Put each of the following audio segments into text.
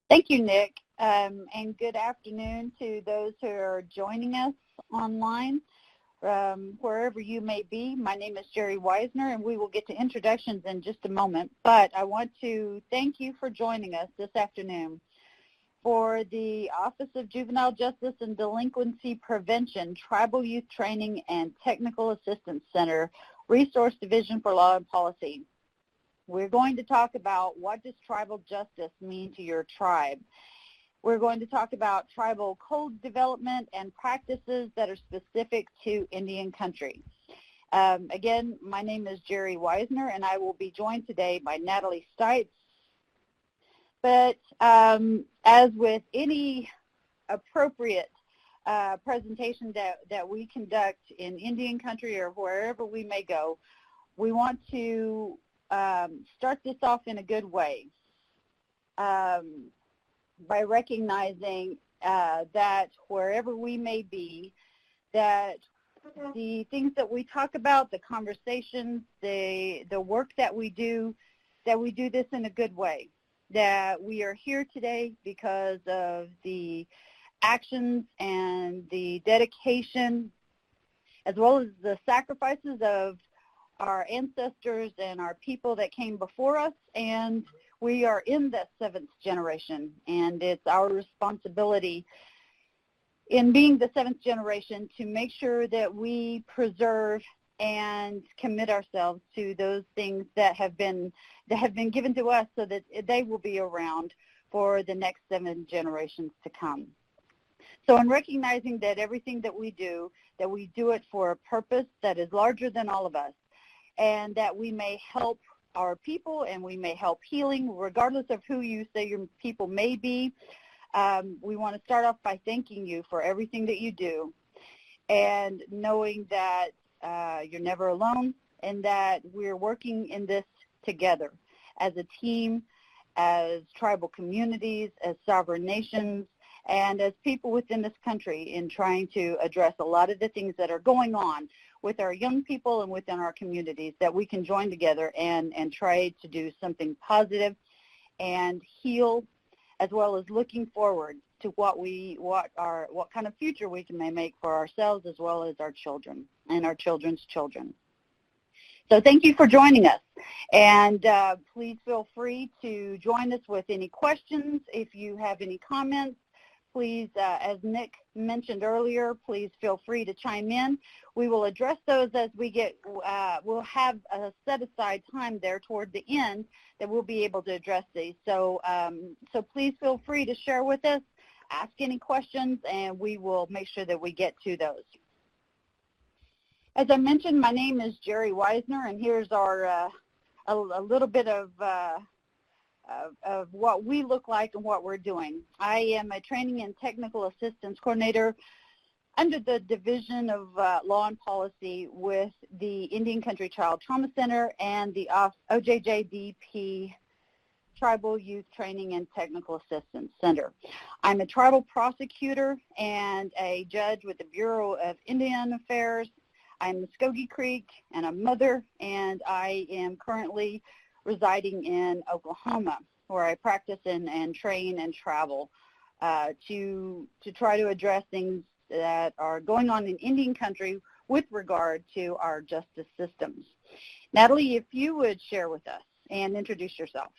Thank you, Nick, and good afternoon to those who are joining us online. Wherever you may be, my name is Jerry Weisner, and we will get to introductions in just a moment, but I want to thank you for joining us this afternoon for the Office of Juvenile Justice and Delinquency Prevention, Tribal Youth Training and Technical Assistance Center, Resource Division for Law and Policy. We're going to talk about what does tribal justice mean to your tribe. We're going to talk about tribal code development and practices that are specific to Indian country. Again, my name is Jerry Weisner, and I will be joined today by Natalie Stites. But as with any appropriate presentation that we conduct in Indian country or wherever we may go, we want to start this off in a good way by recognizing that wherever we may be, that the things that we talk about, the conversations, the work that we do this in a good way. That we are here today because of the actions and the dedication, as well as the sacrifices of our ancestors and our people that came before us, and we are in the 7th generation, and it's our responsibility in being the 7th generation to make sure that we preserve and commit ourselves to those things that have been given to us so that they will be around for the next 7 generations to come. So in recognizing that everything that we do it for a purpose that is larger than all of us, and that we may help our people and we may help healing, regardless of who you say your people may be, we want to start off by thanking you for everything that you do and knowing that you're never alone and that we're working in this together as a team, as tribal communities, as sovereign nations, and as people within this country in trying to address a lot of the things that are going on with our young people and within our communities, that we can join together and try to do something positive and heal, as well as looking forward to what kind of future we can make for ourselves as well as our children and our children's children. So thank you for joining us, and please feel free to join us with any questions. If you have any comments, please, as Nick mentioned earlier, please feel free to chime in. We will address those as we get, we'll have a set-aside time there toward the end that we'll be able to address these. So, so please feel free to share with us, ask any questions, and we will make sure that we get to those. As I mentioned, my name is Jerry Weisner, and here's our a little bit of what we look like and what we're doing. I am a training and technical assistance coordinator under the Division of Law and Policy with the Indian Country Child Trauma Center and the OJJDP Tribal Youth Training and Technical Assistance Center. I'm a tribal prosecutor and a judge with the Bureau of Indian Affairs. I'm Muskogee Creek and a mother, and I am currently residing in Oklahoma, where I practice and train and travel to try to address things that are going on in Indian country with regard to our justice systems. Natalie, if you would share with us and introduce yourself.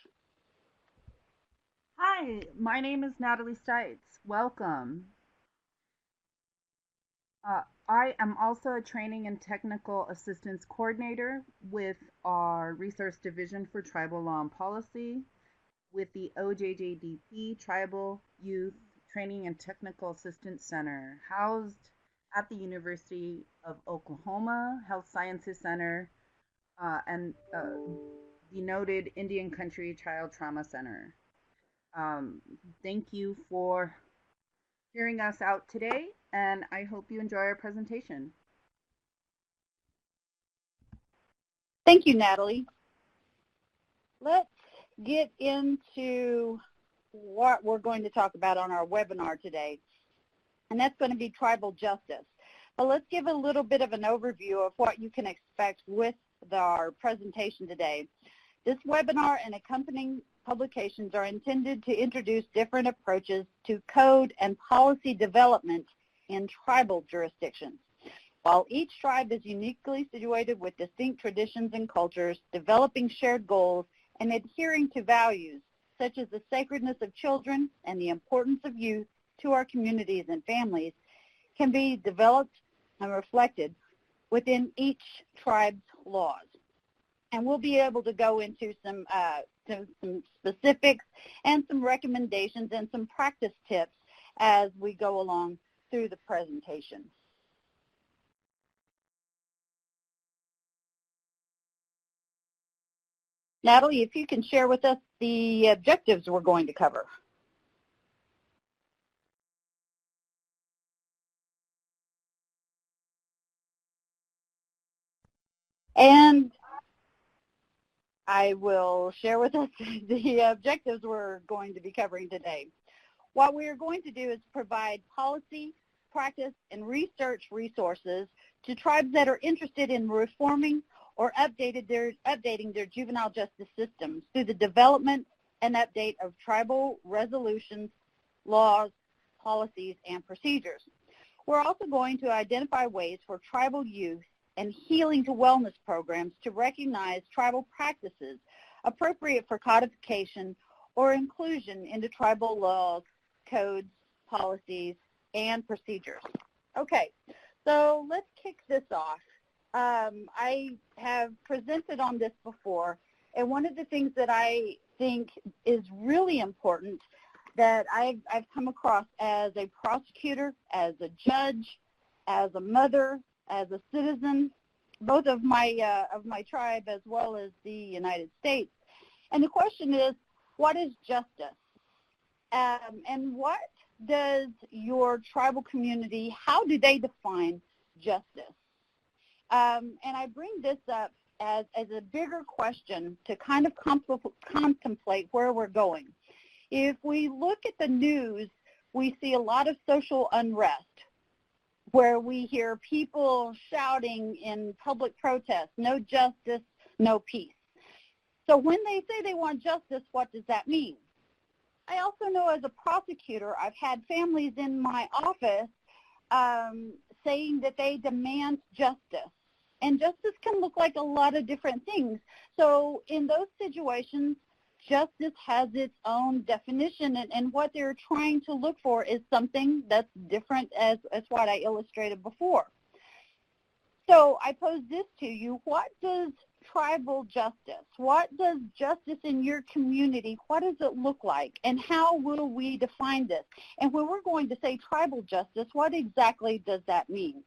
Hi, my name is Natalie Stites. Welcome. I am also a training and technical assistance coordinator with our Resource Division for Tribal Law and Policy with the OJJDP Tribal Youth Training and Technical Assistance Center, housed at the University of Oklahoma Health Sciences Center and the noted Indian Country Child Trauma Center. Thank you for hearing us out today, and I hope you enjoy our presentation. Thank you, Natalie. Let's get into what we're going to talk about on our webinar today, and that's going to be tribal justice. But let's give a little bit of an overview of what you can expect with our presentation today. This webinar and accompanying publications are intended to introduce different approaches to code and policy development in tribal jurisdictions. While each tribe is uniquely situated with distinct traditions and cultures, developing shared goals and adhering to values such as the sacredness of children and the importance of youth to our communities and families can be developed and reflected within each tribe's laws. And we'll be able to go into some specifics and some recommendations and some practice tips as we go along through the presentation. Natalie, if you can share with us the objectives we're going to cover. And I will share with us the objectives we're going to be covering today. What we are going to do is provide policy, practice, and research resources to tribes that are interested in reforming or updating their juvenile justice systems through the development and update of tribal resolutions, laws, policies, and procedures. We're also going to identify ways for tribal youth and healing to wellness programs to recognize tribal practices appropriate for codification or inclusion into tribal laws, codes, policies, and procedures. Okay, so let's kick this off. I have presented on this before, and one of the things that I think is really important that I've come across as a prosecutor, as a judge, as a mother, as a citizen, both of my tribe as well as the United States. And the question is, what is justice? And what does your tribal community, how do they define justice? And I bring this up as a bigger question to kind of contemplate where we're going. If we look at the news, we see a lot of social unrest where we hear people shouting in public protest, no justice, no peace. So when they say they want justice, what does that mean? I also know as a prosecutor, I've had families in my office saying that they demand justice. And justice can look like a lot of different things. So in those situations, justice has its own definition, and what they're trying to look for is something that's different as what I illustrated before. So I pose this to you: what does tribal justice, what does justice in your community, what does it look like, and how will we define this? And when we're going to say tribal justice, what exactly does that mean?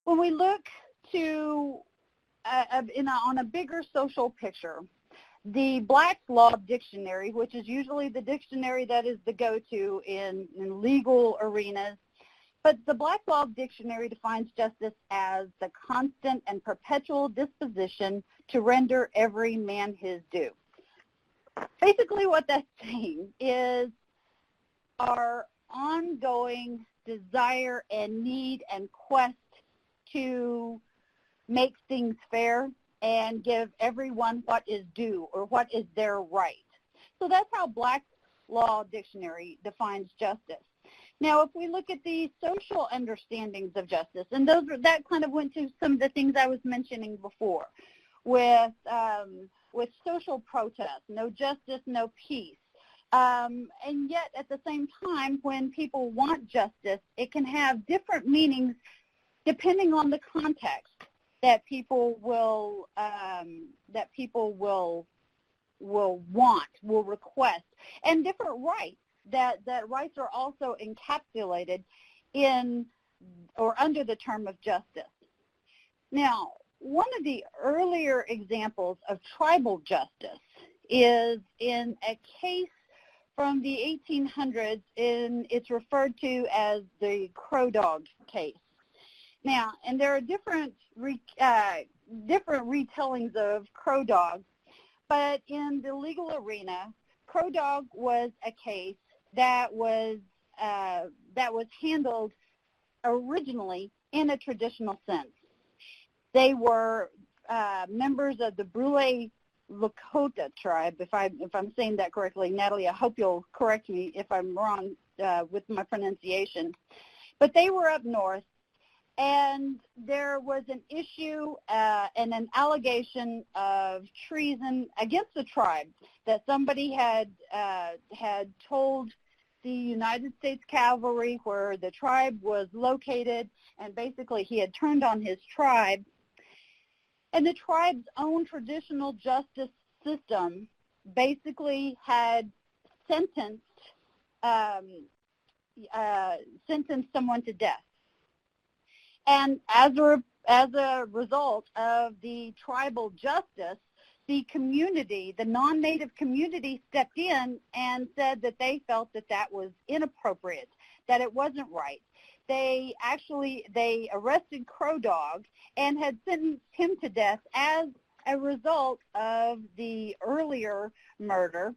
When we look to on a bigger social picture, the Black's Law Dictionary, which is usually the dictionary that is the go-to in legal arenas, but the Black's Law Dictionary defines justice as the constant and perpetual disposition to render every man his due. Basically what that's saying is our ongoing desire and need and quest to make things fair and give everyone what is due or what is their right. So that's how Black's Law Dictionary defines justice. Now, if we look at the social understandings of justice, and that kind of went to some of the things I was mentioning before, with social protest, no justice, no peace. And yet, at the same time, when people want justice, it can have different meanings depending on the context that people will want, will request, and different rights that rights are also encapsulated in or under the term of justice. Now, one of the earlier examples of tribal justice is in a case from the 1800s, it's referred to as the Crow Dog case. Now, and there are different retellings of Crow Dog, but in the legal arena, Crow Dog was a case that was handled originally in a traditional sense. They were members of the Brule Lakota tribe, if I'm saying that correctly. Natalie, I hope you'll correct me if I'm wrong with my pronunciation. But they were up north, and there was an issue and an allegation of treason against the tribe, that somebody had told the United States Cavalry where the tribe was located, and basically he had turned on his tribe. And the tribe's own traditional justice system basically had sentenced someone to death. And as a result of the tribal justice, the community, the non-native community, stepped in and said that they felt that that was inappropriate, that it wasn't right. They arrested Crow Dog and had sentenced him to death as a result of the earlier murder.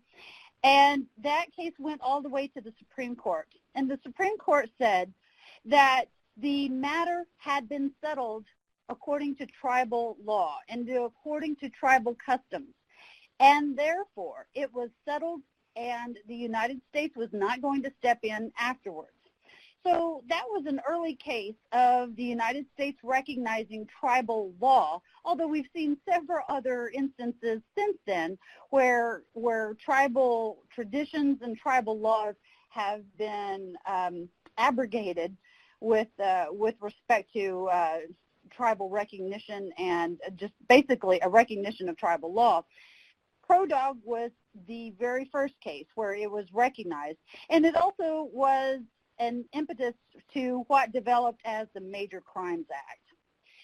And that case went all the way to the Supreme Court. And the Supreme Court said that the matter had been settled according to tribal law and according to tribal customs. And therefore, it was settled, and the United States was not going to step in afterwards. So that was an early case of the United States recognizing tribal law, although we've seen several other instances since then where tribal traditions and tribal laws have been abrogated with respect to tribal recognition and just basically a recognition of tribal law. Crow Dog was the very first case where it was recognized, and it also was an impetus to what developed as the Major Crimes Act.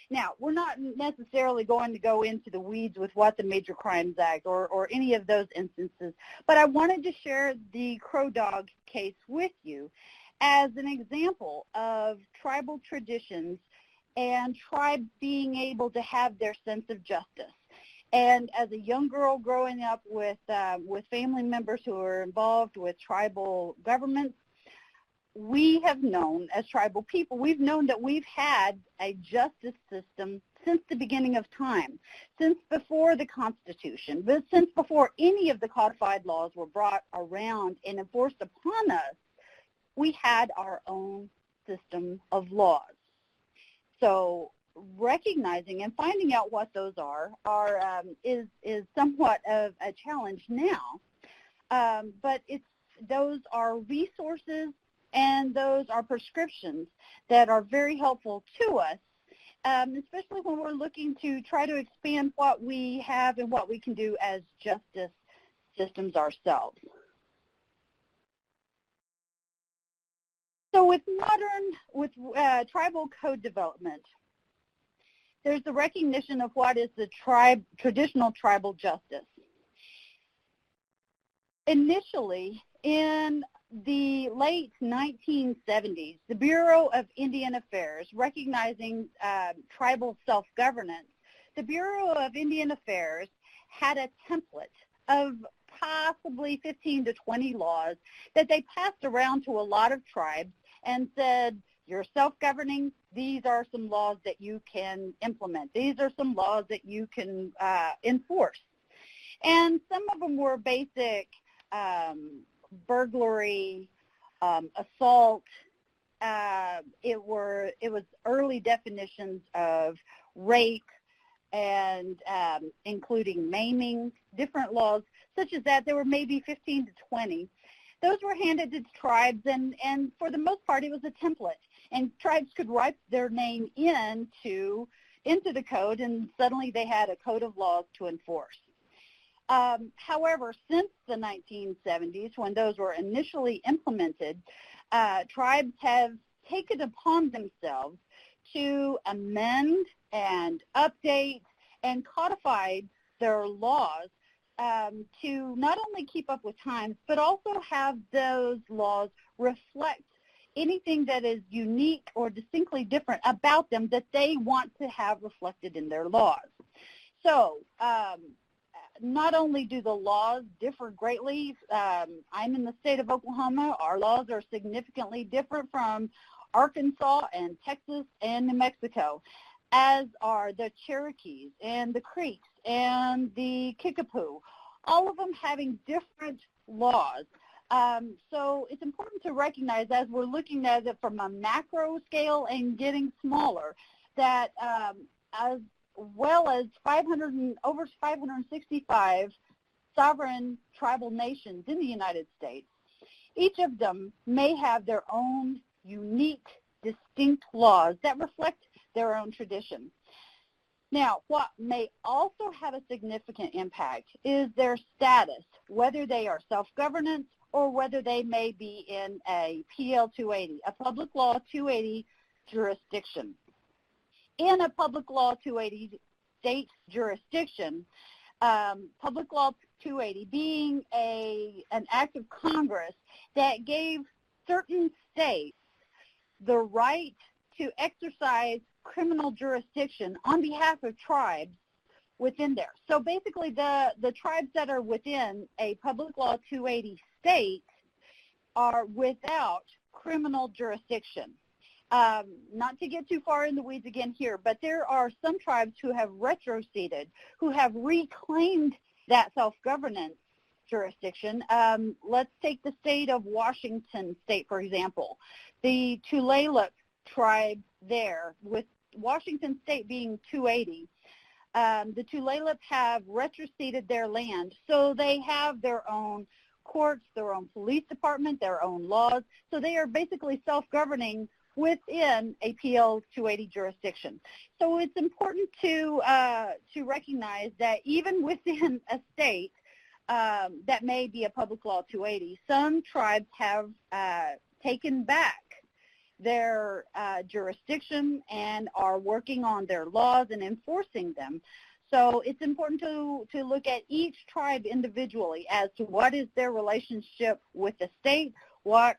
Now, we're not necessarily going to go into the weeds with what the Major Crimes Act or any of those instances, but I wanted to share the Crow Dog case with you as an example of tribal traditions and tribes being able to have their sense of justice. And as a young girl growing up with family members who are involved with tribal governments, we have known, as tribal people, we've known that we've had a justice system since the beginning of time, since before the Constitution, but since before any of the codified laws were brought around and enforced upon us, we had our own system of laws. So recognizing and finding out what those is somewhat of a challenge now, but those are resources and those are prescriptions that are very helpful to us, especially when we're looking to try to expand what we have and what we can do as justice systems ourselves. So with tribal code development, there's the recognition of what is the traditional tribal justice. Initially, in the late 1970s, the Bureau of Indian Affairs, recognizing tribal self-governance, the Bureau of Indian Affairs had a template of possibly 15 to 20 laws that they passed around to a lot of tribes and said, you're self-governing, these are some laws that you can implement. These are some laws that you can enforce. And some of them were basic burglary, assault. It was early definitions of rape and including maiming, different laws such as that. There were maybe 15 to 20. Those were handed to tribes, and for the most part, it was a template. And tribes could write their name into the code, and suddenly they had a code of laws to enforce. However, since the 1970s, when those were initially implemented, tribes have taken upon themselves to amend and update and codify their laws to not only keep up with times, but also have those laws reflect anything that is unique or distinctly different about them that they want to have reflected in their laws. So not only do the laws differ greatly, I'm in the state of Oklahoma. Our laws are significantly different from Arkansas and Texas and New Mexico. as are the Cherokees and the Creeks and the Kickapoo, all of them having different laws. So it's important to recognize, as we're looking at it from a macro scale and getting smaller, that as well as over 565 sovereign tribal nations in the United States, each of them may have their own unique, distinct laws that reflect their own tradition. Now, what may also have a significant impact is their status, whether they are self-governance or whether they may be in a PL 280, a Public Law 280 jurisdiction. In a Public Law 280 state jurisdiction, Public Law 280 being an act of Congress that gave certain states the right to exercise criminal jurisdiction on behalf of tribes within there. So basically the tribes that are within a Public Law 280 state are without criminal jurisdiction. Not to get too far in the weeds again here, but there are some tribes who have retroceded, who have reclaimed that self-governance jurisdiction. Let's take the state of Washington State, for example. The Tulalip tribe there, with Washington State being 280, the Tulalip have retroceded their land, so they have their own courts, their own police department, their own laws, so they are basically self-governing within a PL 280 jurisdiction. So it's important to recognize that even within a state that may be a Public Law 280, some tribes have taken back their jurisdiction and are working on their laws and enforcing them. So it's important to look at each tribe individually as to what is their relationship with the state, what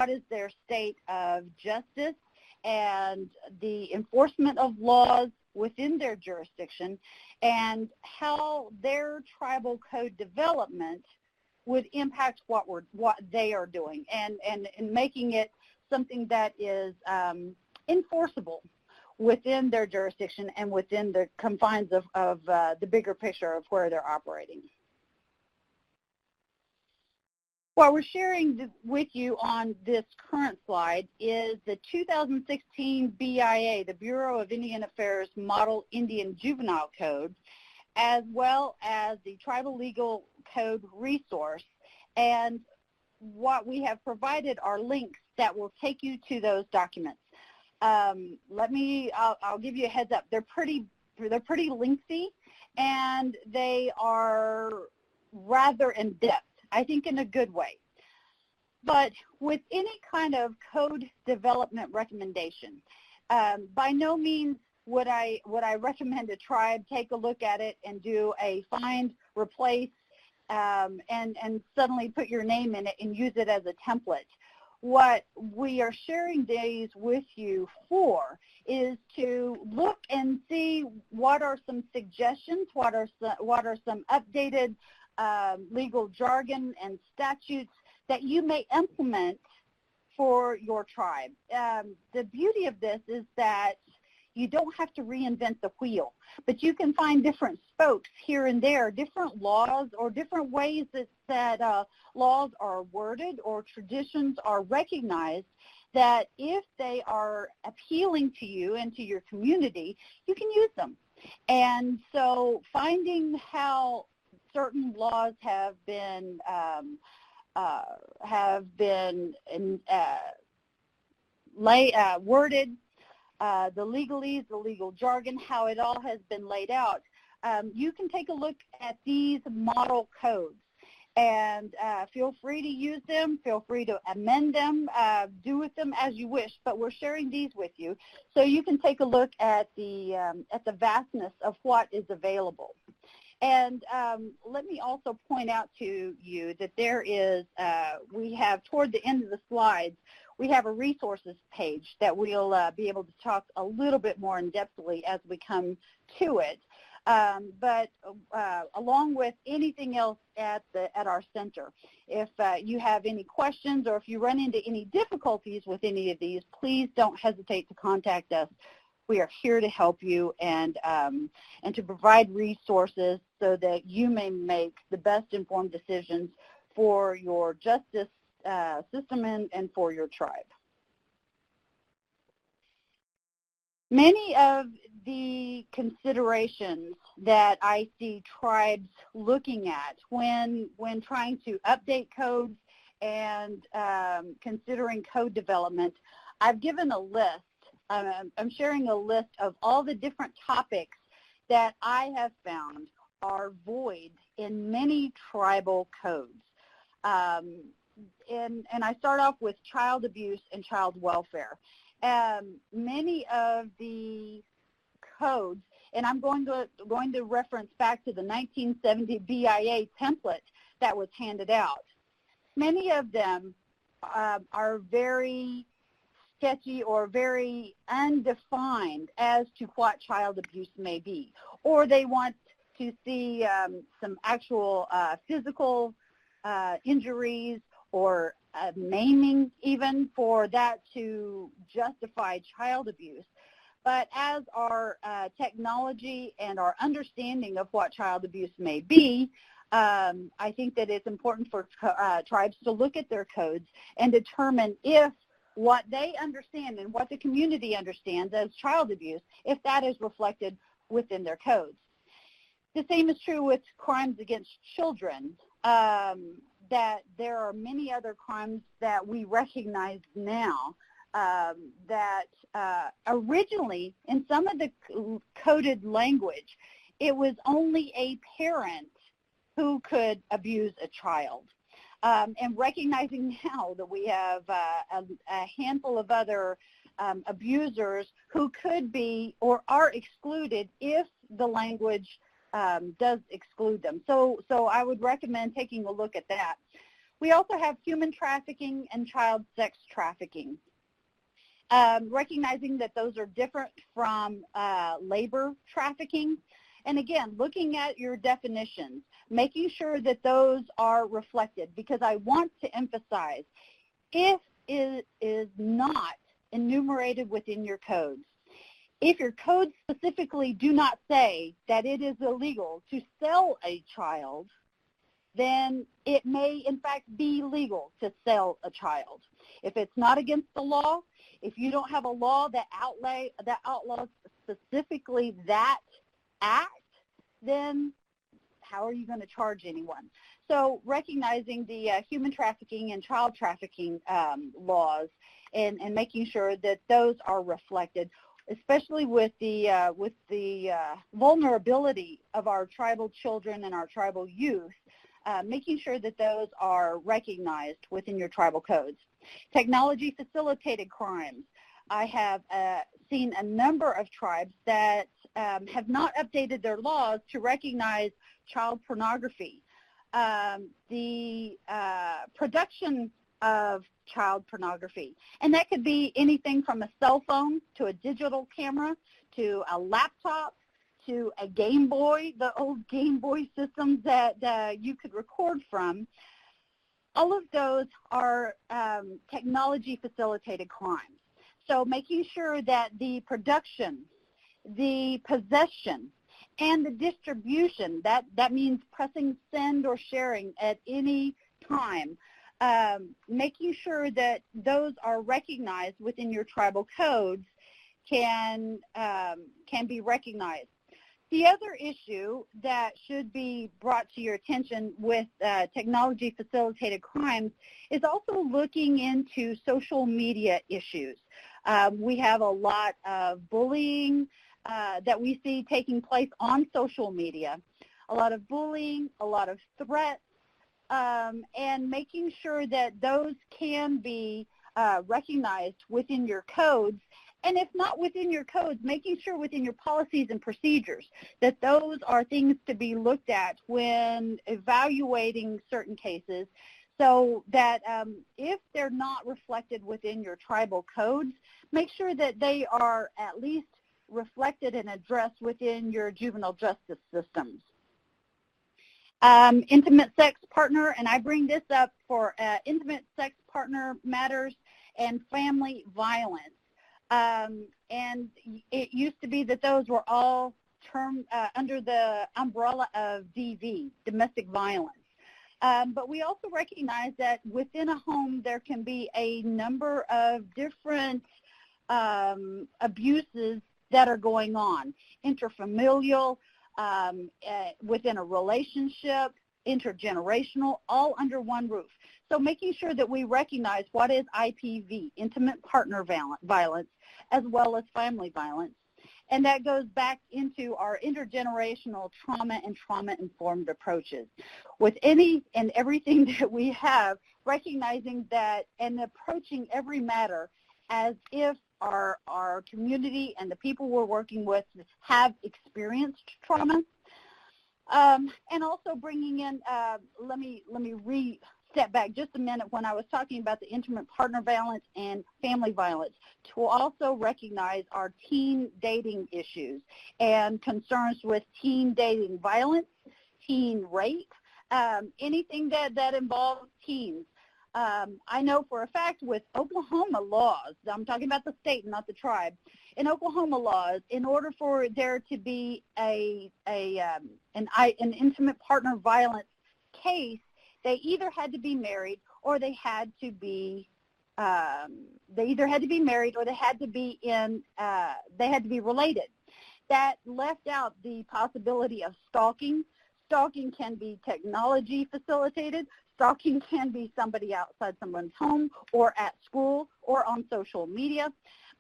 is their state of justice and the enforcement of laws within their jurisdiction, and how their tribal code development would impact what they are doing, and making it something that is enforceable within their jurisdiction and within the confines of the bigger picture of where they're operating. What we're sharing with you on this current slide is the 2016 BIA, the Bureau of Indian Affairs Model Indian Juvenile Code, as well as the Tribal Legal Code resource. And what we have provided are links that will take you to those documents. I'll give you a heads up. They're pretty lengthy, and they are rather in-depth, I think in a good way. But with any kind of code development recommendation, by no means would I recommend a tribe take a look at it and do a find, replace, and suddenly put your name in it and use it as a template. What we are sharing these with you for is to look and see what are some suggestions, what are some updated legal jargon and statutes that you may implement for your tribe. The beauty of this is that you don't have to reinvent the wheel, but you can find different spokes here and there, different laws or different ways that laws are worded or traditions are recognized, that if they are appealing to you and to your community, you can use them. And so finding how certain laws have been worded, the legalese, the legal jargon, how it all has been laid out, you can take a look at these model codes and feel free to use them, feel free to amend them, do with them as you wish, but we're sharing these with you so you can take a look at the vastness of what is available. And let me also point out to you that there is, we have toward the end of the slides, we have a resources page that we'll be able to talk a little bit more in-depthly as we come to it. But along with anything else at our center, if you have any questions or if you run into any difficulties with any of these, please don't hesitate to contact us. We are here to help you and to provide resources so that you may make the best informed decisions for your justice system and for your tribe. Many of the considerations that I see tribes looking at when trying to update codes and considering code development, I've given a list. I'm sharing a list of all the different topics that I have found are void in many tribal codes. And I start off with child abuse and child welfare. Many of the codes, and I'm going to reference back to the 1970 BIA template that was handed out. Many of them are very sketchy or very undefined as to what child abuse may be, or they want to see some actual physical injuries or maiming even for that to justify child abuse. But as our technology and our understanding of what child abuse may be, I think that it's important for tribes to look at their codes and determine if what they understand and what the community understands as child abuse, if that is reflected within their codes. The same is true with crimes against children, that there are many other crimes that we recognize now that originally in some of the coded language, it was only a parent who could abuse a child. And recognizing now that we have a handful of other abusers who could be or are excluded if the language does exclude them. So I would recommend taking a look at that. We also have human trafficking and child sex trafficking. Recognizing that those are different from labor trafficking. And again, looking at your definitions, making sure that those are reflected, because I want to emphasize, if it is not enumerated within your codes, if your codes specifically do not say that it is illegal to sell a child, then it may in fact be legal to sell a child. If it's not against the law, if you don't have a law that outlaws specifically that act, then how are you going to charge anyone? So recognizing the human trafficking and child trafficking laws and making sure that those are reflected, especially with the vulnerability of our tribal children and our tribal youth, making sure that those are recognized within your tribal codes. Technology-facilitated crimes. I have seen a number of tribes that have not updated their laws to recognize child pornography. The production of child pornography. And that could be anything from a cell phone to a digital camera to a laptop to a Game Boy, the old Game Boy systems that you could record from. All of those are technology-facilitated crimes. So making sure that the production, the possession, and the distribution, that means pressing send or sharing at any time, making sure that those are recognized within your tribal codes can be recognized. The other issue that should be brought to your attention with technology-facilitated crimes is also looking into social media issues. We have a lot of bullying that we see taking place on social media, a lot of bullying, a lot of threats, and making sure that those can be recognized within your codes. And if not within your codes, making sure within your policies and procedures that those are things to be looked at when evaluating certain cases, so that if they're not reflected within your tribal codes, make sure that they are at least reflected and addressed within your juvenile justice systems. Intimate sex partner, and I bring this up for intimate sex partner matters and family violence. And it used to be that those were all termed under the umbrella of DV, domestic violence. But we also recognize that within a home there can be a number of different abuses that are going on, interfamilial, within a relationship, intergenerational, all under one roof. So making sure that we recognize what is IPV, intimate partner violence, as well as family violence. And that goes back into our intergenerational trauma and trauma-informed approaches. With any and everything that we have, recognizing that and approaching every matter as if our community and the people we're working with have experienced trauma. And also bringing in, let me step back just a minute when I was talking about the intimate partner violence and family violence, to also recognize our teen dating issues and concerns with teen dating violence, teen rape, anything that involves teens. I know for a fact with Oklahoma laws, I'm talking about the state, not the tribe, in Oklahoma laws, in order for there to be an intimate partner violence case, they either had to be married or they had to be related. That left out the possibility of stalking. Stalking can be technology facilitated. Stalking can be somebody outside someone's home or at school or on social media.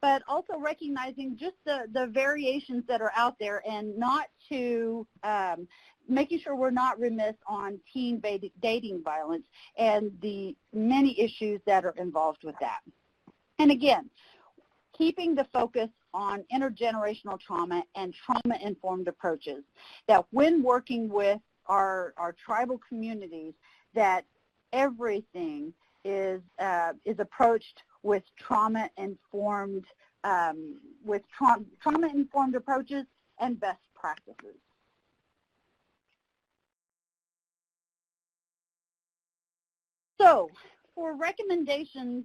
But also recognizing just the variations that are out there, and not to making sure we're not remiss on teen dating violence and the many issues that are involved with that. And again, keeping the focus on intergenerational trauma and trauma-informed approaches, that when working with our tribal communities, that everything is approached with trauma-informed approaches and best practices. So, for recommendations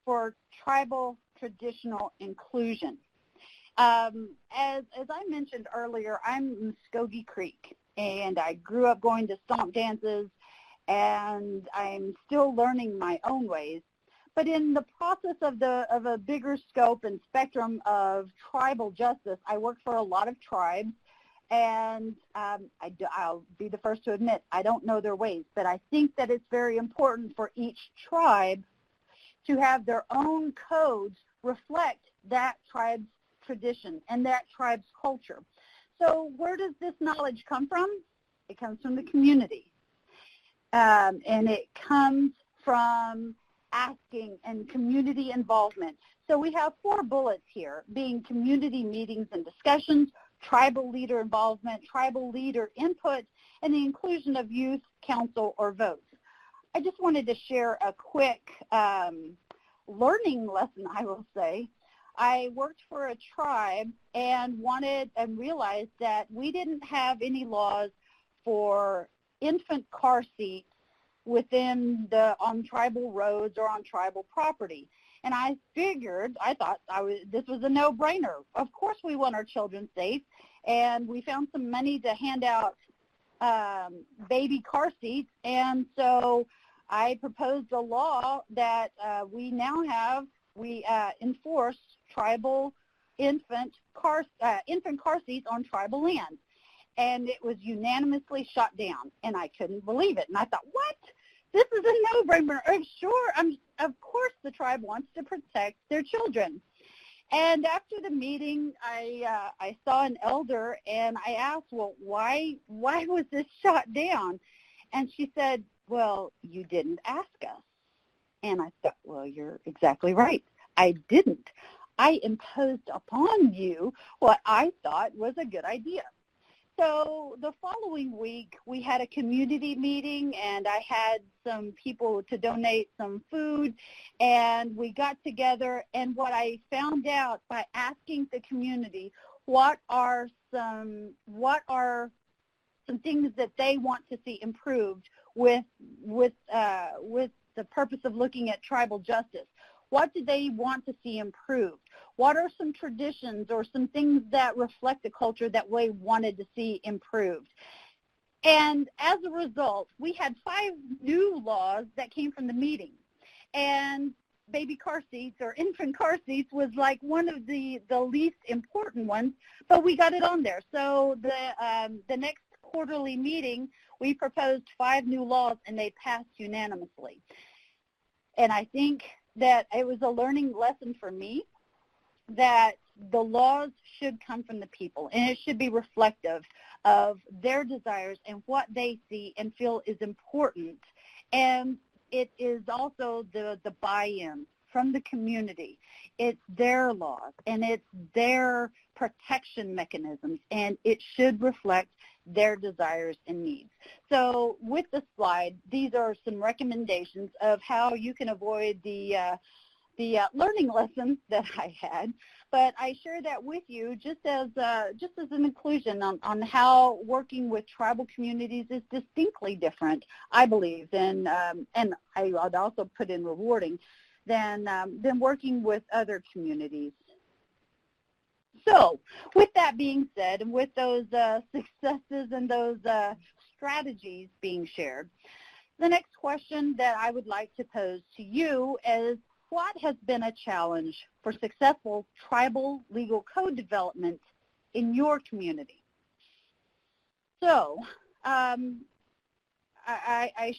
for tribal traditional inclusion, as I mentioned earlier, I'm Muskogee Creek, and I grew up going to stomp dances, and I'm still learning my own ways. But in the process of a bigger scope and spectrum of tribal justice, I work for a lot of tribes, and I'll be the first to admit I don't know their ways, but I think that it's very important for each tribe to have their own codes reflect that tribe's tradition and that tribe's culture. So where does this knowledge come from? It comes from the community, and it comes from asking and community involvement. So we have 4 bullets here, being community meetings and discussions, tribal leader involvement, tribal leader input, and the inclusion of youth, council, or votes. I just wanted to share a quick learning lesson, I will say. I worked for a tribe and realized that we didn't have any laws for infant car seats on tribal roads or on tribal property. And I thought this was a no-brainer. Of course we want our children safe, and we found some money to hand out baby car seats, and so I proposed a law that we enforce tribal infant car seats on tribal land. And it was unanimously shot down, and I couldn't believe it. And I thought, what? This is a no-brainer. Of course the tribe wants to protect their children. And after the meeting, I saw an elder, and I asked, well, why was this shot down? And she said, well, you didn't ask us. And I thought, well, you're exactly right. I didn't. I imposed upon you what I thought was a good idea. So the following week, we had a community meeting, and I had some people to donate some food, and we got together, and what I found out by asking the community what are some things that they want to see improved with the purpose of looking at tribal justice. What do they want to see improved? What are some traditions or some things that reflect the culture that we wanted to see improved? And as a result, we had 5 new laws that came from the meeting. And baby car seats or infant car seats was like one of the least important ones, but we got it on there. So the next quarterly meeting, we proposed 5 new laws, and they passed unanimously. And I think that it was a learning lesson for me that the laws should come from the people, and it should be reflective of their desires and what they see and feel is important. And it is also the buy-in from the community. It's their laws, and it's their protection mechanisms, and it should reflect their desires and needs. So with the slide, these are some recommendations of how you can avoid the learning lessons that I had, but I share that with you just as an inclusion on how working with tribal communities is distinctly different, I believe, and I would also put in rewarding than working with other communities. So with that being said, and with those successes and those strategies being shared, the next question that I would like to pose to you is, what has been a challenge for successful tribal legal code development in your community? So I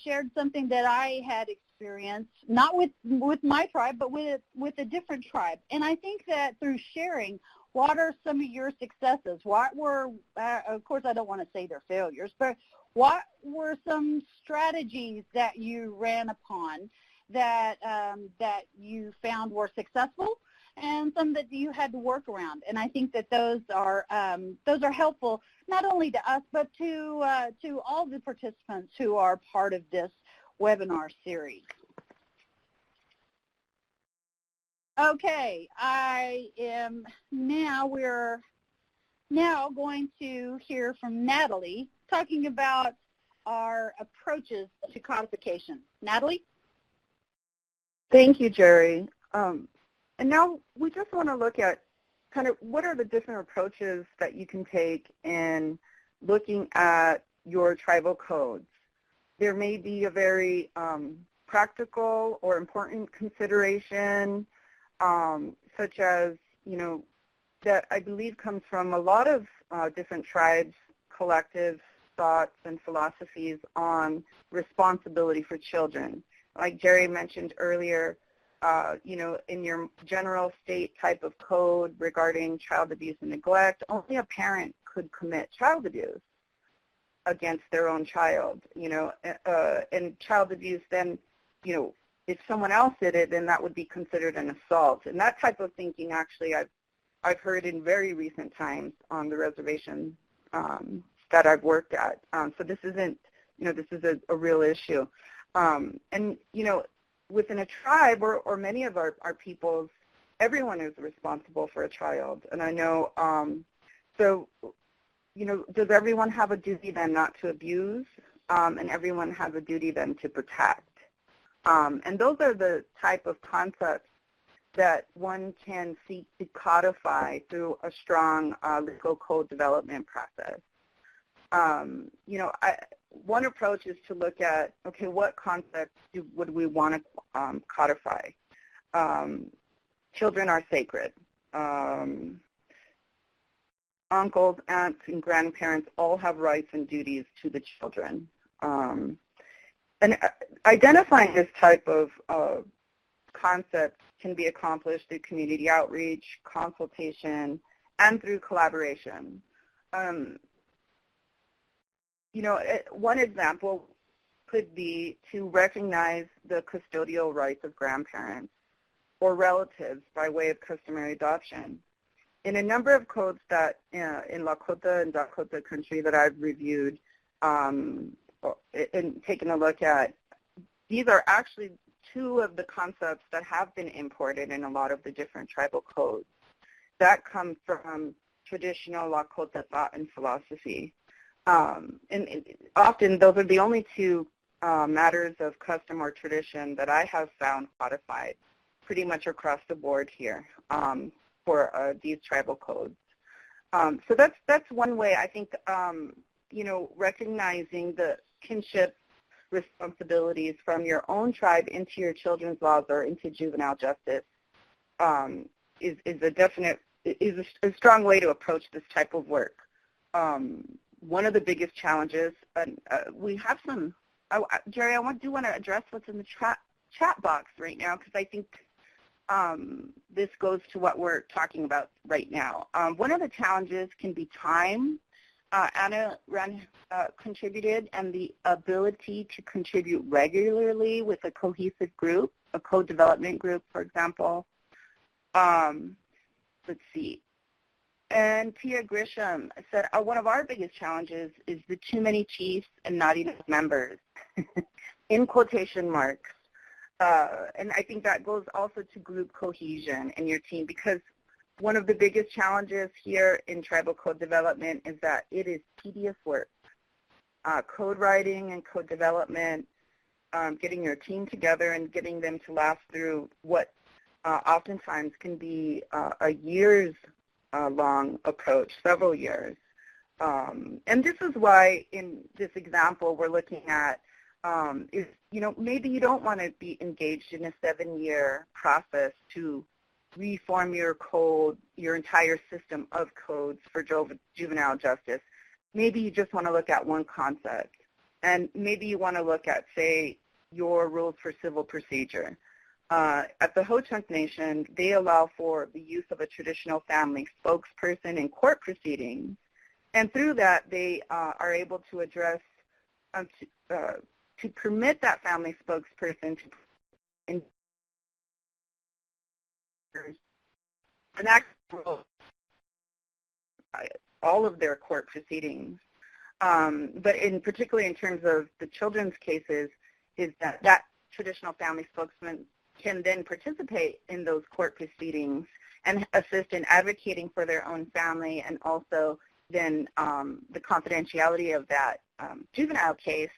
shared something that I had experienced, not with my tribe, but with a different tribe. And I think that through sharing, what are some of your successes? What were, of course, I don't want to say they're failures, but what were some strategies that you ran upon that you found were successful, and some that you had to work around? And I think that those are helpful not only to us, but to all the participants who are part of this webinar series. Okay, we're now going to hear from Natalie talking about our approaches to codification. Natalie? Thank you, Jerry. And now we just want to look at kind of what are the different approaches that you can take in looking at your tribal codes. There may be a very practical or important consideration, such as, that I believe comes from a lot of different tribes, collective thoughts and philosophies on responsibility for children. Like Jerry mentioned earlier, in your general state type of code regarding child abuse and neglect, only a parent could commit child abuse against their own child, and child abuse then, if someone else did it, then that would be considered an assault. And that type of thinking, actually, I've heard in very recent times on the reservation that I've worked at. So this isn't, this is a real issue. And, within a tribe or many of our peoples, everyone is responsible for a child. And I know, does everyone have a duty then not to abuse? And everyone has a duty then to protect. And those are the type of concepts that one can seek to codify through a strong legal code development process. One approach is to look at, okay, what concepts would we want to codify? Children are sacred. Uncles, aunts, and grandparents all have rights and duties to the children. And identifying this type of concept can be accomplished through community outreach, consultation, and through collaboration. One example could be to recognize the custodial rights of grandparents or relatives by way of customary adoption. In a number of codes that in Lakota and Dakota country that I've reviewed and taken a look at, these are actually two of the concepts that have been imported in a lot of the different tribal codes. That comes from traditional Lakota thought and philosophy. And often those are the only two matters of custom or tradition that I have found codified pretty much across the board here for these tribal codes. So that's one way, I think, recognizing the kinship responsibilities from your own tribe into your children's laws or into juvenile justice is a strong way to approach this type of work. One of the biggest challenges, we have some, Jerry, I do want to address what's in the chat box right now, because I think this goes to what we're talking about right now. One of the challenges can be time. Anna contributed, and the ability to contribute regularly with a cohesive group, a co-development group, for example. Let's see. And Tia Grisham said, one of our biggest challenges is the too many chiefs and not enough members, in quotation marks. And I think that goes also to group cohesion in your team, because one of the biggest challenges here in tribal code development is that it is tedious work. Code writing and code development, getting your team together and getting them to last through what oftentimes can be a years-long approach, several years. And this is why in this example we're looking at is, maybe you don't want to be engaged in a 7-year process to reform your code, your entire system of codes for juvenile justice. Maybe you just want to look at one concept. And maybe you want to look at, say, your rules for civil procedure. At the Ho-Chunk Nation, they allow for the use of a traditional family spokesperson in court proceedings. And through that, they are able to address, to permit that family spokesperson to enact all of their court proceedings. But particularly in terms of the children's cases, is that traditional family spokesman can then participate in those court proceedings and assist in advocating for their own family, and also then the confidentiality of that juvenile case,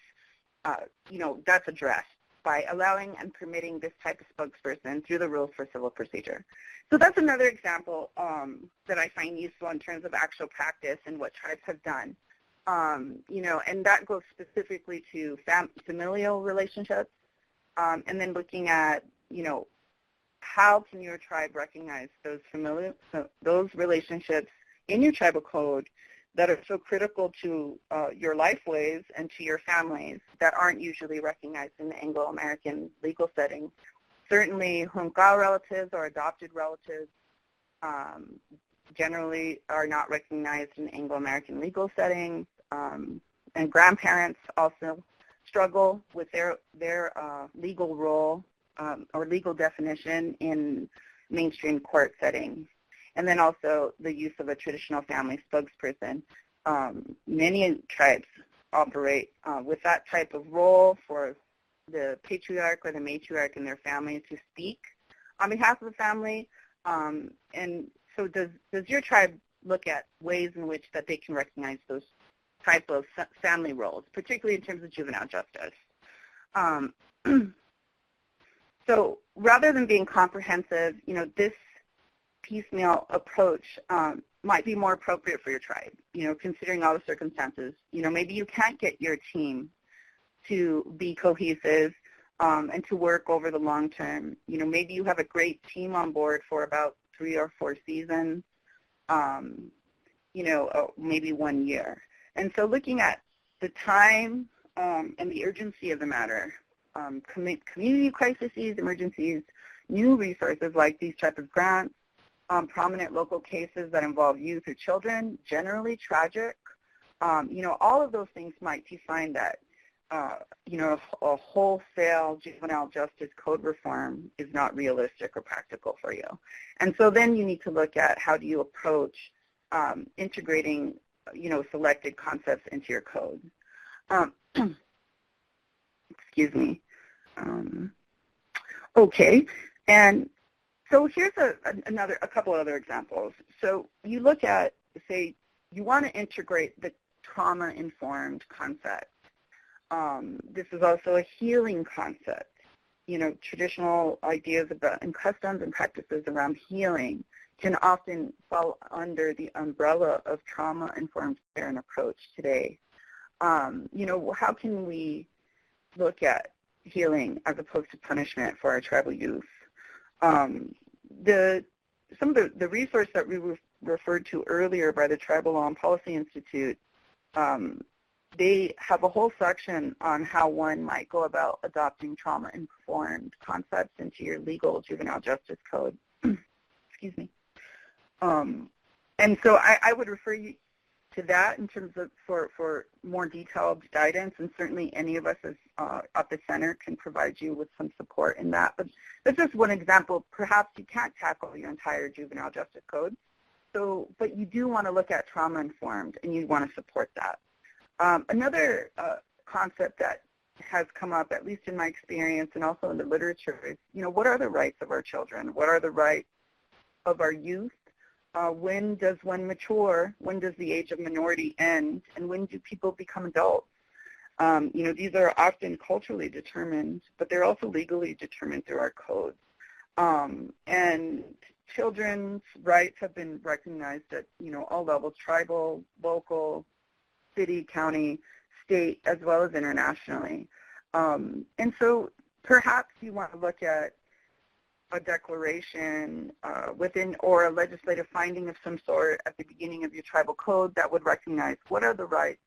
that's addressed by allowing and permitting this type of spokesperson through the rules for civil procedure. So that's another example that I find useful in terms of actual practice and what tribes have done. And that goes specifically to familial relationships, and then looking at, how can your tribe recognize those relationships in your tribal code that are so critical to your lifeways and to your families that aren't usually recognized in the Anglo-American legal setting. Certainly, Hunkau relatives or adopted relatives generally are not recognized in Anglo-American legal settings, and grandparents also struggle with their legal role or legal definition in mainstream court settings. And then also the use of a traditional family spokesperson. Many tribes operate with that type of role for the patriarch or the matriarch in their family to speak on behalf of the family. And so does your tribe look at ways in which that they can recognize those type of family roles, particularly in terms of juvenile justice? So rather than being comprehensive, this piecemeal approach might be more appropriate for your tribe, considering all the circumstances. Maybe you can't get your team to be cohesive and to work over the long term. Maybe you have a great team on board for about 3 or 4 seasons, maybe 1 year. And so looking at the time and the urgency of the matter, community crises, emergencies, new resources like these type of grants, prominent local cases that involve youth or children, generally tragic, all of those things might define that, a wholesale juvenile justice code reform is not realistic or practical for you. And so then you need to look at how do you approach integrating, selected concepts into your code. Excuse me. Okay, and so here's a couple other examples. So you look at, say, you want to integrate the trauma-informed concept. This is also a healing concept. traditional ideas about and customs and practices around healing can often fall under the umbrella of trauma-informed care and approach today. How can we look at healing as opposed to punishment for our tribal youth? Some of the resource that we referred to earlier by the Tribal Law and Policy Institute, they have a whole section on how one might go about adopting trauma-informed concepts into your legal juvenile justice code. Excuse me. And so I would refer you to that in terms of for more detailed guidance, and certainly any of us as at the center can provide you with some support in that. But that's just one example. Perhaps you can't tackle your entire juvenile justice code, but you do want to look at trauma-informed, and you want to support that. Another concept that has come up, at least in my experience and also in the literature, is, what are the rights of our children? What are the rights of our youth? When does one mature? When does the age of minority end? And when do people become adults? These are often culturally determined, but they're also legally determined through our codes. And children's rights have been recognized at, all levels, tribal, local, city, county, state, as well as internationally. And so perhaps you want to look at a declaration within or a legislative finding of some sort at the beginning of your tribal code that would recognize what are the rights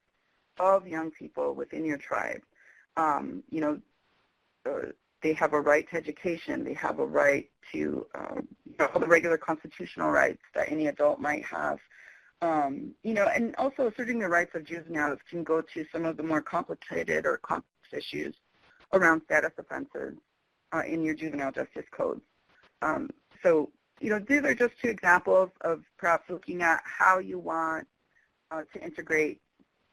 of young people within your tribe. They have a right to education. They have a right to all the regular constitutional rights that any adult might have. And also asserting the rights of juveniles can go to some of the more complicated or complex issues around status offenses in your juvenile justice codes. These are just two examples of perhaps looking at how you want to integrate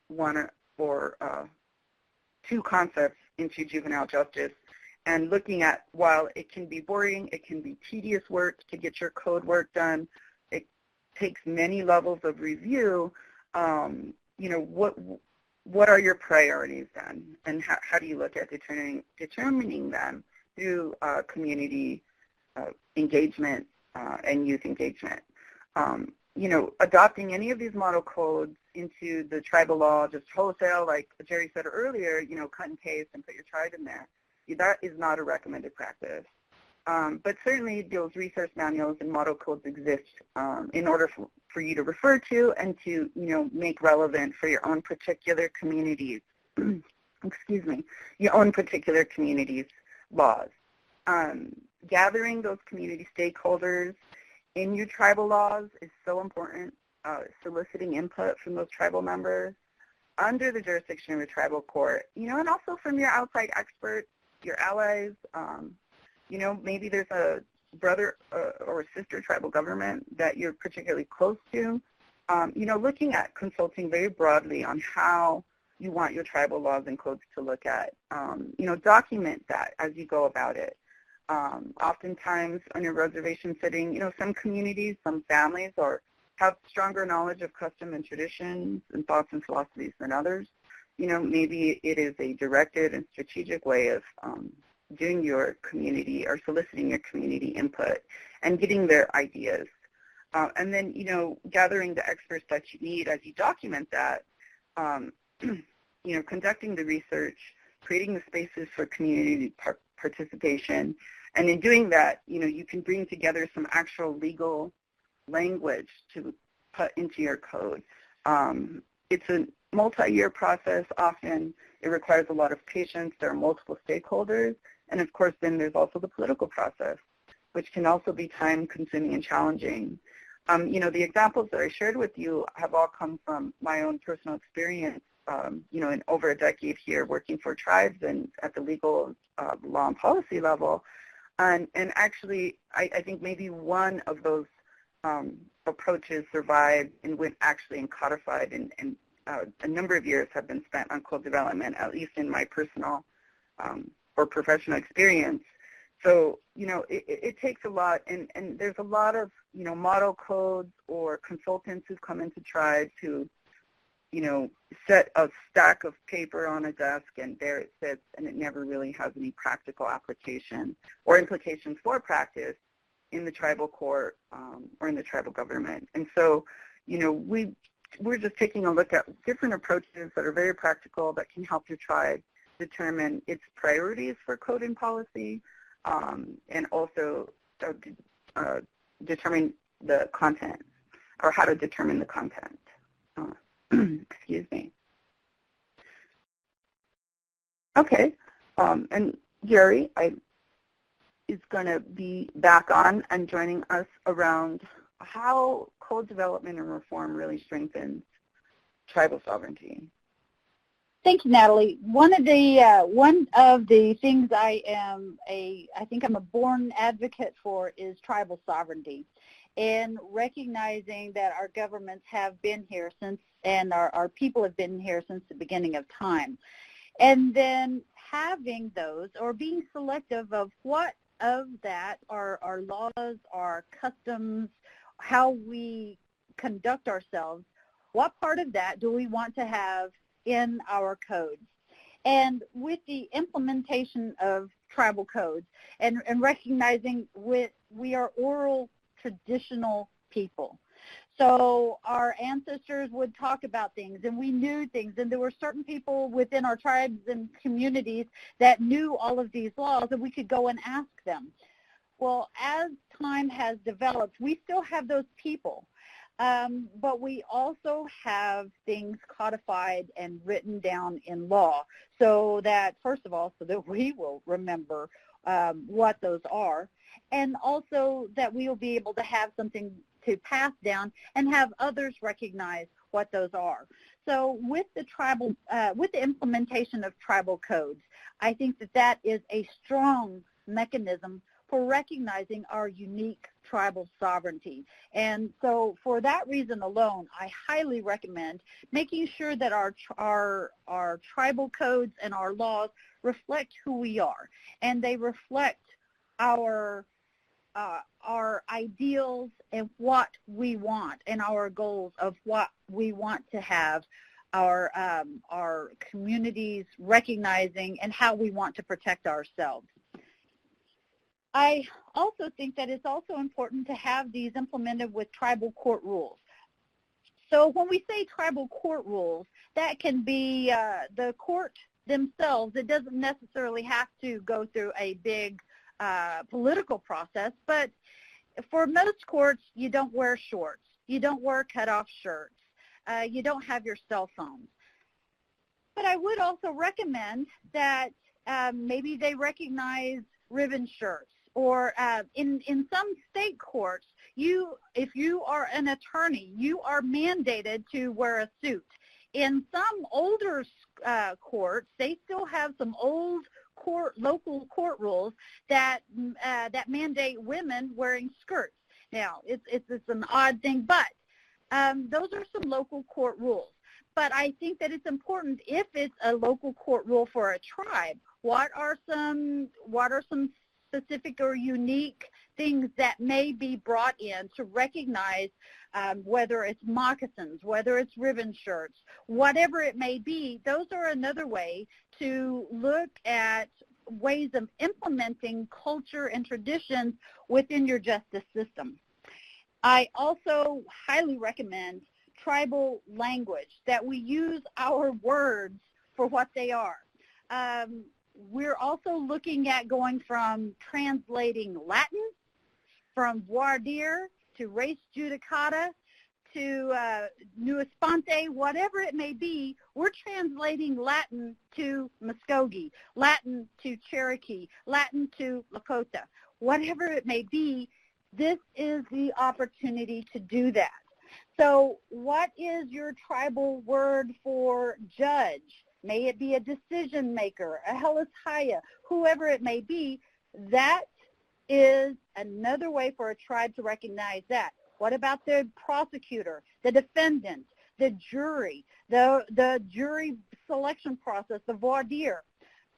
one or two concepts into juvenile justice, and looking at, while it can be boring, it can be tedious work to get your code work done, it takes many levels of review, what are your priorities then, and how do you look at determining them through community engagement and youth engagement. Adopting any of these model codes into the tribal law just wholesale, like Jerry said earlier, cut and paste and put your tribe in there, that is not a recommended practice. But certainly those resource manuals and model codes exist in order for you to refer to and to, make relevant for your own particular communities, excuse me, your own particular communities' laws. Gathering those community stakeholders in your tribal laws is so important, soliciting input from those tribal members under the jurisdiction of a tribal court, and also from your outside experts, your allies. Maybe there's a brother or sister tribal government that you're particularly close to. Looking at consulting very broadly on how you want your tribal laws and codes to look at. Document that as you go about it. Oftentimes on your reservation setting, some communities, some families have stronger knowledge of custom and traditions and thoughts and philosophies than others. Maybe it is a directed and strategic way of doing your community or soliciting your community input and getting their ideas. And then, gathering the experts that you need as you document that, conducting the research, creating the spaces for community participation. And in doing that, you can bring together some actual legal language to put into your code. It's a multi-year process. Often it requires a lot of patience. There are multiple stakeholders. And of course, then there's also the political process, which can also be time-consuming and challenging. The examples that I shared with you have all come from my own personal experience, in over a decade here working for tribes and at the legal law and policy level. And actually, I think maybe one of those approaches survived and went actually and codified, and a number of years have been spent on code development, at least in my personal or professional experience. So, it takes a lot, and there's a lot of, model codes or consultants who've come into tribes who set a stack of paper on a desk and there it sits, and it never really has any practical application or implications for practice in the tribal court or in the tribal government. And so, we're just taking a look at different approaches that are very practical that can help your tribe determine its priorities for code and policy, and also determine the content, or how to determine the content. Excuse me. Okay, and Jerry is going to be back on and joining us around how code development and reform really strengthens tribal sovereignty. Thank you, Natalie. One of the things I think I'm a born advocate for is tribal sovereignty, and recognizing that our governments have been here since, and our people have been here since the beginning of time, and then having those, or being selective of what of that are our laws, our customs, how we conduct ourselves, what part of that do we want to have in our codes. And with the implementation of tribal codes, and recognizing we are oral traditional people. So our ancestors would talk about things, and we knew things, and there were certain people within our tribes and communities that knew all of these laws, and we could go and ask them. Well, as time has developed, we still have those people, but we also have things codified and written down in law, so that, first of all, so that we will remember what those are, and also that we will be able to have something to pass down and have others recognize what those are. So with the implementation of tribal codes, I think that is a strong mechanism for recognizing our unique tribal sovereignty. And so for that reason alone, I highly recommend making sure that our tribal codes and our laws reflect who we are, and they reflect our ideals and what we want, and our goals of what we want to have our communities recognizing, and how we want to protect ourselves. I also think that it's also important to have these implemented with tribal court rules. So when we say tribal court rules, that can be the court themselves. It doesn't necessarily have to go through a big political process, but for most courts, you don't wear shorts, you don't wear cut-off shirts, you don't have your cell phones. But I would also recommend that maybe they recognize ribbon shirts, or in some state courts, if you are an attorney, you are mandated to wear a suit. In some older courts, they still have some old local court rules that mandate women wearing skirts. Now, it's an odd thing, but those are some local court rules. But I think that it's important, if it's a local court rule for a tribe, what are some specific or unique things that may be brought in to recognize whether it's moccasins, whether it's ribbon shirts, whatever it may be. Those are another way to look at ways of implementing culture and traditions within your justice system. I also highly recommend tribal language, that we use our words for what they are. We're also looking at going from translating Latin, from voir dire to res judicata to nuesponte, whatever it may be. We're translating Latin to Muskogee, Latin to Cherokee, Latin to Lakota, whatever it may be. This is the opportunity to do that. So what is your tribal word for judge? May it be a decision maker, a Hellas Haya, whoever it may be. That is another way for a tribe to recognize that. What about the prosecutor, the defendant, the jury, the jury selection process, the voir dire?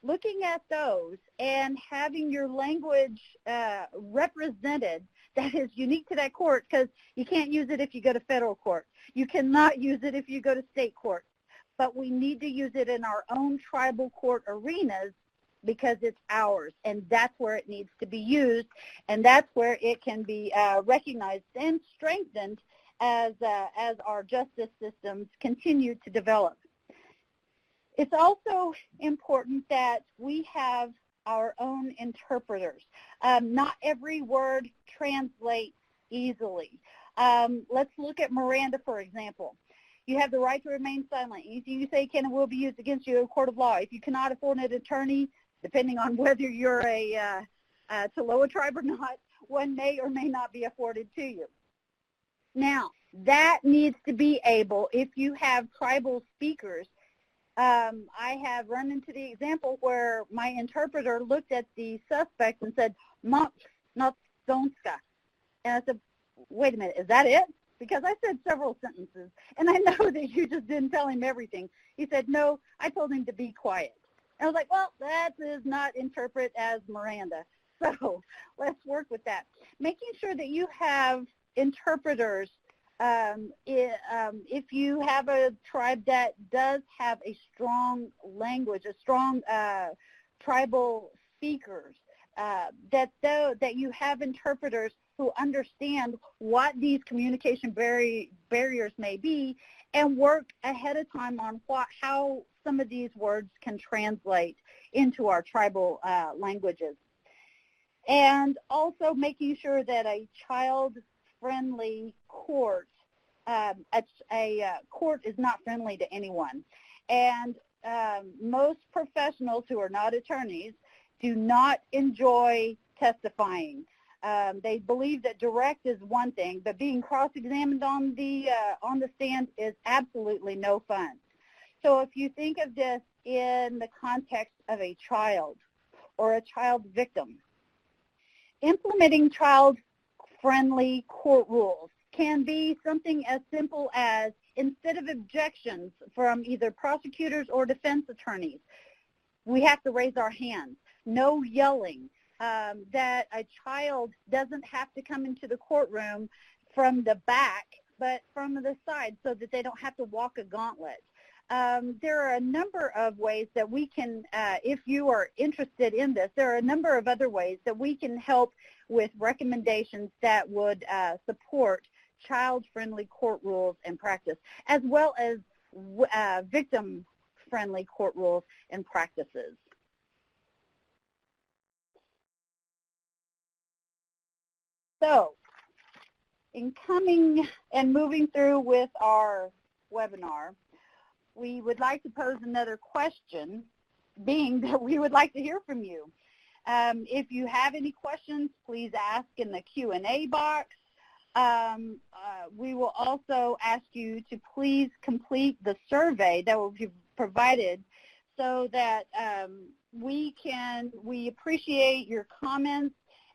Looking at those and having your language represented that is unique to that court, because you can't use it if you go to federal court. You cannot use it if you go to state court. But we need to use it in our own tribal court arenas because it's ours, and that's where it needs to be used, and that's where it can be recognized and strengthened as our justice systems continue to develop. It's also important that we have our own interpreters. Not every word translates easily. Let's look at Miranda, for example. You have the right to remain silent. Anything you say can and will be used against you in a court of law. If you cannot afford an attorney, depending on whether you're a Toloa tribe or not, one may or may not be afforded to you. Now, that needs to be able, if you have tribal speakers, I have run into the example where my interpreter looked at the suspect and said, "Mont not Donska." And I said, wait a minute, is that it? Because I said several sentences, and I know that you just didn't tell him everything. He said, no, I told him to be quiet. And I was like, well, that does not interpret as Miranda. So let's work with that. Making sure that you have interpreters. If you have a tribe that does have a strong language, a strong tribal speakers, that you have interpreters who understand what these communication barriers may be, and work ahead of time on how some of these words can translate into our tribal languages. And also making sure that a child-friendly court, a court is not friendly to anyone. And most professionals who are not attorneys do not enjoy testifying. They believe that direct is one thing, but being cross-examined on the stand is absolutely no fun. So if you think of this in the context of a child or a child victim, implementing child-friendly court rules can be something as simple as, instead of objections from either prosecutors or defense attorneys, we have to raise our hands. No yelling. That a child doesn't have to come into the courtroom from the back, but from the side, so that they don't have to walk a gauntlet. There are a number of ways that we can, if you are interested in this, there are a number of other ways that we can help with recommendations that would support child-friendly court rules and practice, as well as victim-friendly court rules and practices. So, in coming and moving through with our webinar, we would like to pose another question, being that we would like to hear from you. If you have any questions, please ask in the Q&A box. We will also ask you to please complete the survey that will be provided, so that we appreciate your comments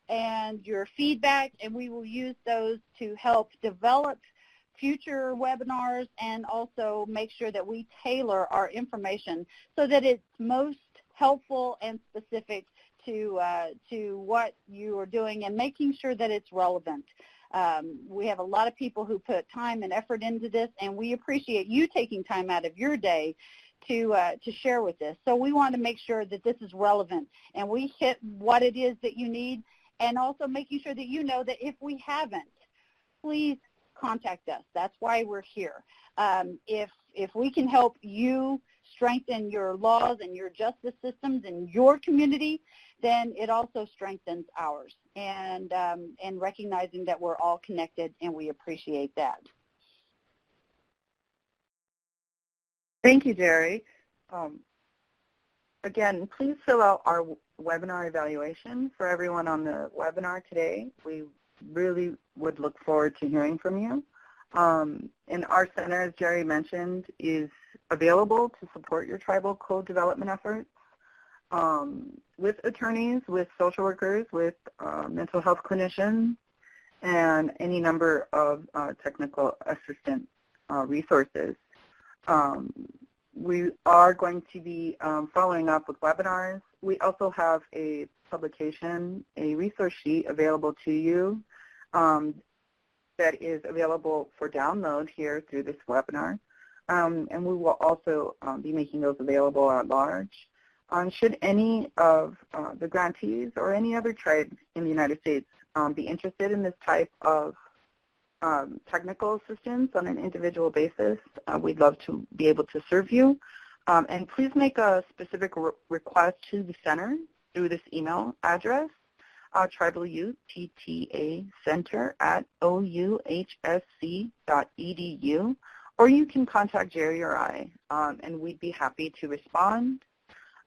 and your feedback, and we will use those to help develop future webinars, and also make sure that we tailor our information so that it's most helpful and specific to what you are doing, and making sure that it's relevant. We have a lot of people who put time and effort into this, and we appreciate you taking time out of your day to share with us. So we want to make sure that this is relevant, and we hit what it is that you need, and also making sure that you know that if we haven't, please contact us. That's why we're here. If we can help you strengthen your laws and your justice systems in your community, then it also strengthens ours, and recognizing that we're all connected, and we appreciate that. Thank you, Jerry. Again, please fill out our webinar evaluation for everyone on the webinar today. We really would look forward to hearing from you. And our center, as Jerry mentioned, is available to support your tribal code development efforts with attorneys, with social workers, with mental health clinicians, and any number of technical assistance resources. We are going to be following up with webinars. We also have a publication, a resource sheet available to you that is available for download here through this webinar. And we will also be making those available at large. Should any of the grantees or any other tribes in the United States be interested in this type of technical assistance on an individual basis, we'd love to be able to serve you. And please make a specific request to the center through this email address, Tribal Youth, TTA Center at ouhsc.edu, or you can contact Jerry or I, and we'd be happy to respond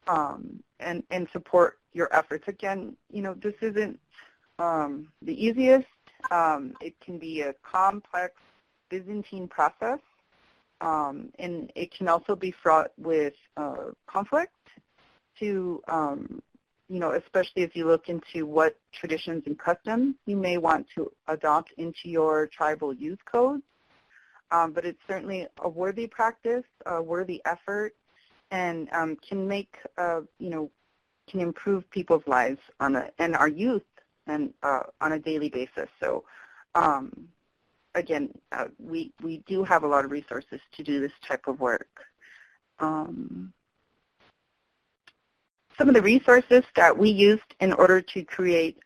and support your efforts. Again, you know, this isn't the easiest. It can be a complex Byzantine process, and it can also be fraught with conflict to, you know, especially if you look into what traditions and customs you may want to adopt into your tribal youth codes. But it's certainly a worthy practice, a worthy effort, and can make, you know, can improve people's lives and our youth and on a daily basis. So again, we do have a lot of resources to do this type of work. Some of the resources that we used in order to create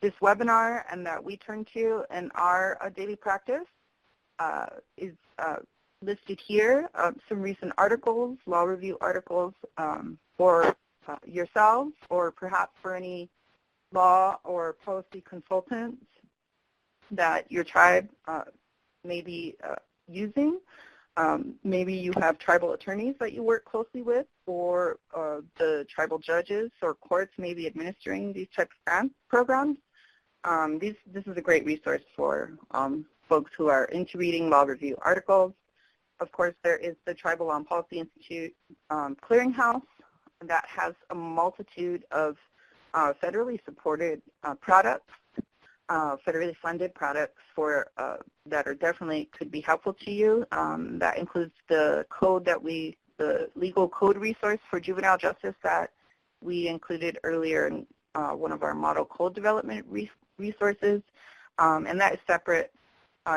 this webinar and that we turn to in our daily practice is listed here. Some recent articles, law review articles for yourselves or perhaps for any law or policy consultants that your tribe may be using. Maybe you have tribal attorneys that you work closely with, or the tribal judges or courts may be administering these types of grant programs. This is a great resource for folks who are into reading law review articles. Of course, there is the Tribal Law and Policy Institute Clearinghouse that has a multitude of federally supported products, federally funded products for that are definitely could be helpful to you. That includes the code that the legal code resource for juvenile justice that we included earlier in one of our model code development resources, and that is separate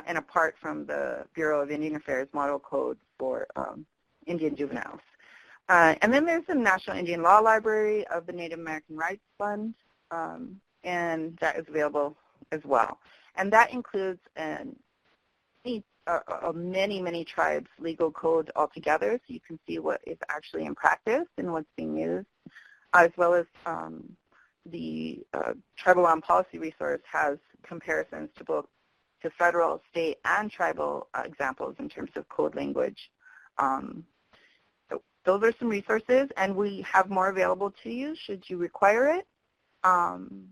and apart from the Bureau of Indian Affairs model code for Indian juveniles. And then there's the National Indian Law Library of the Native American Rights Fund, and that is available as well. And that includes many, many tribes' legal code altogether, so you can see what is actually in practice and what's being used, as well as the Tribal Law and Policy resource has comparisons to both to federal, state, and tribal examples in terms of code language. So those are some resources, and we have more available to you should you require it. And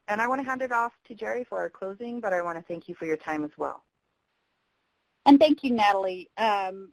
I want to hand it off to Jerry for our closing, but I want to thank you for your time as well. And thank you, Natalie, and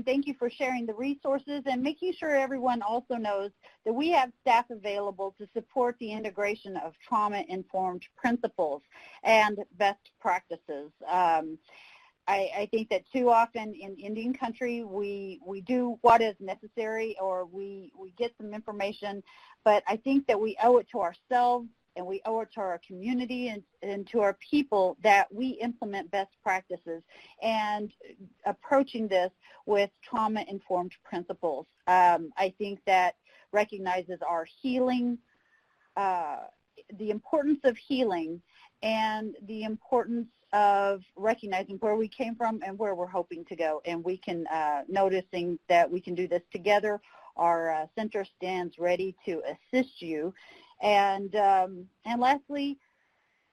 thank you for sharing the resources and making sure everyone also knows that we have staff available to support the integration of trauma-informed principles and best practices. I think that too often in Indian country we do what is necessary, or we get some information, but I think that we owe it to ourselves and we owe it to our community and to our people that we implement best practices and approaching this with trauma-informed principles. I think that recognizes our healing, the importance of healing, and the importance of recognizing where we came from and where we're hoping to go. And we can, noticing that we can do this together, our center stands ready to assist you. And lastly,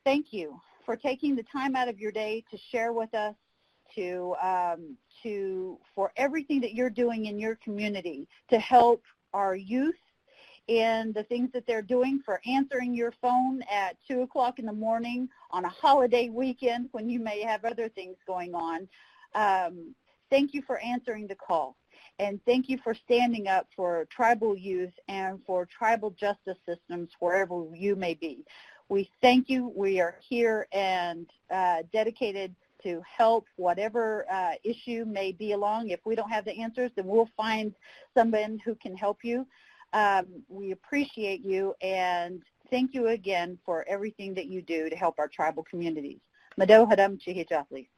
thank you for taking the time out of your day to share with us, for everything that you're doing in your community to help our youth in the things that they're doing, for answering your phone at 2 o'clock in the morning on a holiday weekend when you may have other things going on. Thank you for answering the call. And thank you for standing up for tribal youth and for tribal justice systems wherever you may be. We thank you. We are here and dedicated to help whatever issue may be along. If we don't have the answers, then we'll find someone who can help you. We appreciate you, and thank you again for everything that you do to help our tribal communities. Mado hadam chihi jahli.